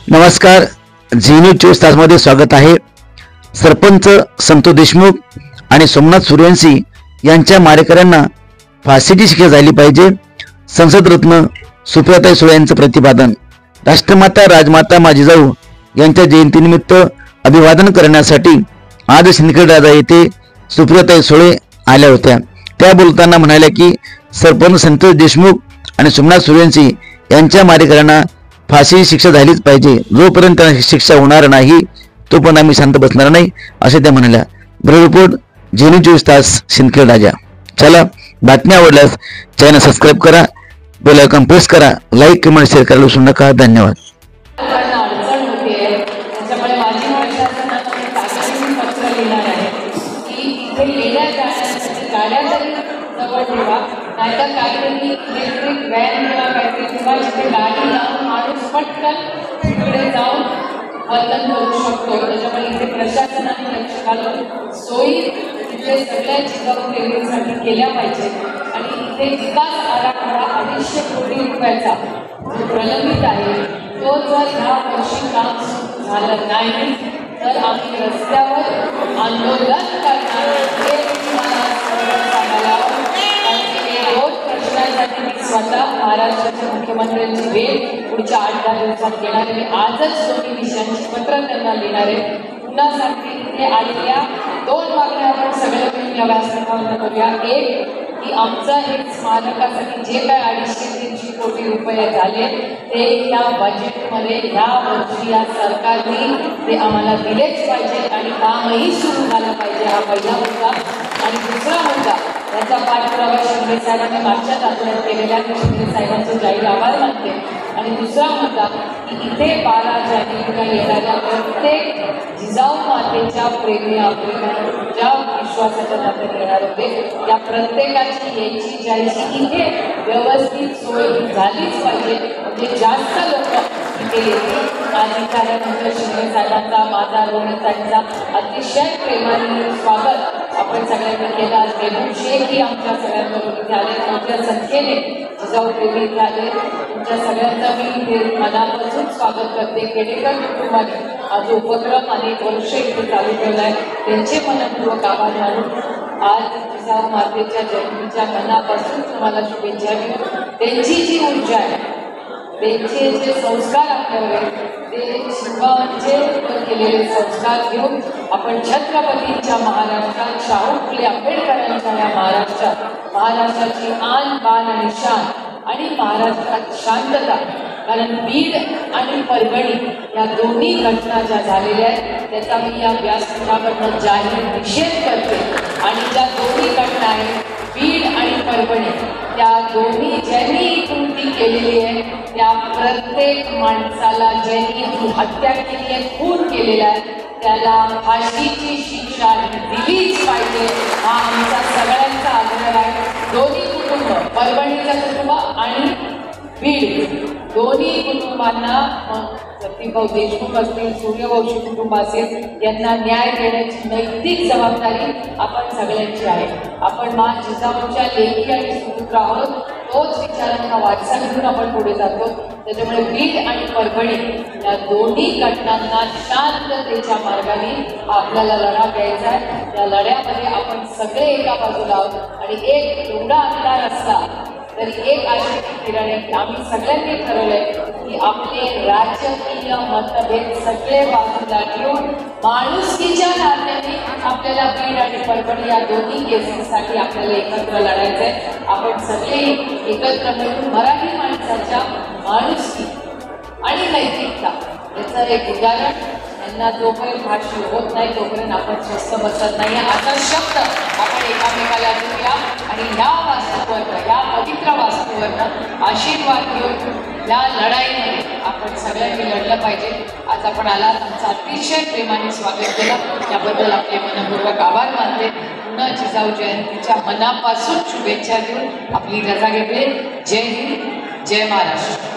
नमस्कार, Zee news 24 तासमध्ये स्वागत आहे। सरपंच संतोष देशमुख आणि सोमनाथ सूर्यवंशी यांच्या मारेकऱ्यांना फाशीची शिक्षा झाली पाहिजे। संसद रत्न सुप्रियाताई सुळे यांचं प्रतिपादन। राष्ट्रमाता राजमाता जिजाऊ यांच्या जयंतीनिमित्त अभिवादन करण्यासाठी आज सिंदखेड राजा येथे सुप्रियाताई सुळे आल्या होत्या। त्या बोलताना म्हणाल्या की सरपंच संतोष देशमुख आणि सोमनाथ सूर्यवंशी यांच्या मारेकऱ्यांना फाशी शिक्षा झालीच पाहिजे। जोपर्यंत शिक्षा होणार नाही तोपर्यंत आम्ही शांत बसणार नाही असे त्या म्हणाल्या। ब्युरो रिपोर्ट, झी न्यूज 24 तास, सिंदखेड राजा। चला, बातम्या आवडल्यास चॅनल सबस्क्राइब करा, बेल आयकॉन प्रेस करा, लाईक कमेंट शेअर करायला विसरू नका। धन्यवाद। इलेक्ट्रिक व्हॅन किंवा काहीतरी किंवा जिथे गाडी लावून माणूस पटकन तिकडे जाऊन वर्तन करू शकतो। त्याच्यामुळे इथे प्रशासनाने लक्ष घालून सोयी तिथे सगळ्या जिजाऊ देवीसाठी केल्या पाहिजे। आणि इथे विकास आराखडा 250 कोटी रुपयाचा जो प्रलंबित आहे तो जर ह्या वर्षी काम सुरू झालं नाही तर आम्ही रस्त्यावर आंदोलन करणार हे मला सांगायला स्वतः महाराष्ट्राच्या मुख्यमंत्र्यांची भेट पुढच्या 8-10 दिवसात घेणार आहे। आजच दोन्ही विषयांची पत्र त्यांना लिहिणार आहे। पुन्हा सांगते, इथे आलेल्या 2 मागण्या आपण सगळे मिळून या व्यासपीठावर करूया। एक की आमचं एक स्मारकासाठी जे काय 250-300 कोटी रुपये झाले ते या बजेटमध्ये ह्या वर्षी या सरकारने ते आम्हाला दिलेच पाहिजे आणि कामही सुरू झालं पाहिजे। हा पहिला मुद्दा। आणि दुसरा मुद्दा, त्याचा पाठपुरावा शिंदे साहेबांनी मागच्याच आठवड्यात केलेल्या शिंदे साहेबांचे जाहीर आभार मानते। आणि दुसरा मुद्दा की इथे 12 जानेवारीला येणाऱ्या प्रत्येक जिजाऊ मातेच्या प्रेमी आपल्या ज्या विश्वासाच्या नात्याने येणार होते त्या प्रत्येकाची यायची जायची इथे व्यवस्थित सोय झालीच पाहिजे, म्हणजे जास्त लोक इथे येतील। अधिकाऱ्यानंतर शिंदे साहेबांचा, माझा, रोहितांचा अतिशय प्रेमाने स्वागत आपण सगळ्यांनी केलं। आज मेहबूब शेख ही आमच्या सगळ्यांबरोबर इथे आले, मोठ्या संख्येने जिजाऊ प्रेमी इथे आले। तुमच्या सगळ्यांचं मी इथे मनापासून स्वागत करते। खेडेकर कुटुंबाने आज उपक्रम अनेक वर्ष इथे चालू ठेवला आहे, त्यांचे मनपूर्वक आभार मानून आज जिजाऊ मातेच्या जयंतीच्या मनापासून तुम्हाला शुभेच्छा देऊ। त्यांची जी ऊर्जा आहे, त्यांचे जे संस्कार आपल्यावर ते शिवांचे केलेले संस्कार घेऊन आपण छत्रपतींच्या महाराष्ट्रात, शाहू फुले आंबेडकरांच्या या महाराष्ट्राची आन बान आणि शान आणि महाराष्ट्रात शांतता। कारण बीड आणि परभणी या दोन्ही घटना ज्या झालेल्या आहेत त्याचा मी या व्यासपीठावरनं जाहीर निषेध करते। आणि ज्या दोन्ही घटना आहेत बीड आणि परभणी, त्या दोन्ही ज्यांनी कृती केलेली आहे त्या प्रत्येक माणसाला, ज्यांनी ही हत्या केली आहे, खून केलेला आहे, त्याला फाशीची शिक्षा दिलीच पाहिजे हा आमचा सगळ्यांचा आग्रह आहे। दोन्ही कुटुंब, परभणीचं कुटुंब आणि बीड दोन्ही कुटुंबांना, प्रतिभाऊ देशमुख असतील, सूर्यवंशी कुटुंब असेल, यांना न्याय देण्याची नैतिक जबाबदारी आपण सगळ्यांची आहे। आपण माँ जिजाऊच्या लेकी आणि सुपुत्र आहोत, तोच विचारांचा वारसा घेऊन आपण पुढे जातो। त्याच्यामुळे बीड आणि परभणी या दोन्ही घटनांना शांततेच्या मार्गाने आपल्याला लढा द्यायचा आहे। त्या लढ्यामध्ये आपण सगळे एका बाजूला आहोत आणि एक एवढा अंतर असला तरी एक अशी किरण आहे की आम्ही सगळ्यांनी ठरवलंय की आपले राजकीय मतभेद सगळे बाजूला ठेवून माणुसकीच्या नात्याने आपल्याला बीड आणि परभणी या दोन्ही केसेससाठी आपल्याला एकत्र लढायचं आहे। आपण सगळे एकत्र मिळून मराठी माणसाच्या माणुसकी आणि नैतिकता याचं एक उदाहरण, यांना जोपर्यंत फाशी होत नाही तोपर्यंत आपण स्वस्थ बसत नाही। आता शब्द आपण एकामेकाला देऊया आणि ह्या वास्तूवरनं, या पवित्र वास्तूवरनं आशीर्वाद घेऊन या लढाईमध्ये आपण सगळ्यांनी लढलं पाहिजे। आज आपण आलात, आमचं अतिशय प्रेमाने स्वागत केलं, त्याबद्दल आपले मनपूर्वक आभार मानते। पुन्हा जिजाऊ जयंतीच्या मनापासून शुभेच्छा देऊन आपली रजा घेते। जय हिंद, जय महाराष्ट्र।